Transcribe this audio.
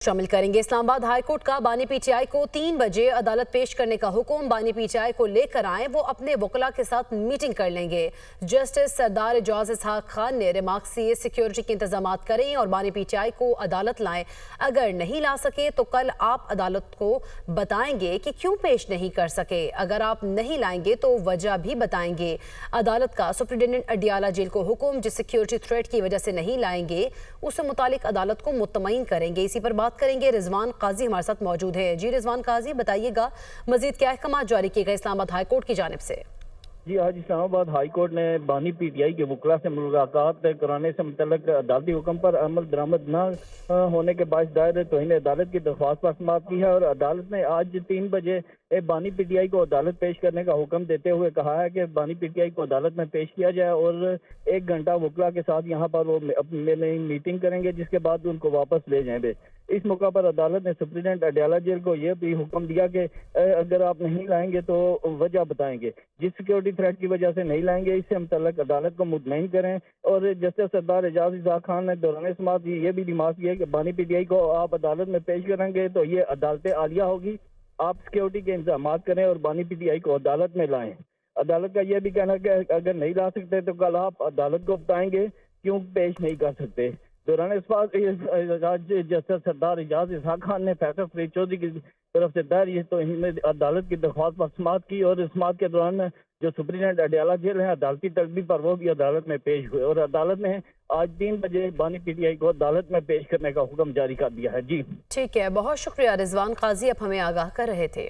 शामिल करेंगे। Islamabad high court का बानी पीटीआई को 3 बजे अदालत पेश करने का हुक्म। बानी पीटीआई को लेकर आए, वो अपने वकला के साथ मीटिंग कर लेंगे। जस्टिस सरदार एजाज इसहाक खान ने रिमार्क से सिक्योरिटी के इंतजाम करें और बानी पीटीआई को अदालत लाएं। अगर नहीं ला सके तो कल आप अदालत को बताएंगे कि क्यों पेश नहीं कर सके। अगर आप नहीं लाएंगे तो वजह भी बताएंगे। अदालत का सुप्रिंटेंडेंट अडियाला जेल को हुक्म, जिस सिक्योरिटी थ्रेट की वजह से नहीं लाएंगे उससे मुतालिक अदालत को मुतमईन करेंगे। इसी पर बात करेंगे। रिजवान काजी हमारे साथ मौजूद है। जी रिजवान काजी, बताइएगा मजीद क्या अहकाम जारी किए गए इस्लामाबाद हाई कोर्ट की जानिब से? जी, आज इस्लामाबाद हाई कोर्ट ने बानी पीटीआई के वकला से मुलाकात कराने से मुतल्लिक अदालती हुक्म पर अमल दरामद न होने के बायस दायर तौहीन अदालत की दरख्वास्त पर समाअत की है और अदालत ने आज 3 बजे बानी पीटीआई को अदालत पेश करने का हुक्म देते हुए कहा है कि बानी पीटीआई को अदालत में पेश किया जाए और 1 घंटा वकला के साथ यहाँ पर वो अपनी मीटिंग करेंगे, जिसके बाद उनको वापस ले जाएंगे। इस मौका पर अदालत ने सुप्रिंटेंडेंट अडियाला जेल को यह भी हुक्म दिया कि अगर आप नहीं लाएंगे तो वजह बताएंगे। जिस सिक्योरिटी थ्रेट की वजह से नहीं लाएंगे इससे मुतल्लिक अदालत को मुतमईन करें। और जस्टिस सरदार एजाज इसहाक खान ने दौरान समाअत ये भी रिमार्क किया कि बानी पीटीआई को आप अदालत में पेश करेंगे तो ये अदालत आलिया होगी, आप सिक्योरिटी के इंतजाम करें और बानी पीटीआई को अदालत में लाएं। अदालत का यह भी कहना है कि अगर नहीं ला सकते तो कल आप अदालत को बताएंगे क्यों पेश नहीं कर सकते। दौरान इस बात जस्टिस सरदार एजाज इसहाक खान ने फैसल फरीद चौधरी की तरफ से दायर तो अदालत की दरख्वास्त पर समाअत की और समाअत के दौरान जो सुप्रिंटेंडेंट अडियाला जेल है अदालती तलबी पर वो भी अदालत में पेश हुए और अदालत ने आज 3 बजे बानी पीटीआई को अदालत में पेश करने का हुक्म जारी कर दिया है। जी ठीक है, बहुत शुक्रिया रिजवान काजी, आप हमें आगाह कर रहे थे।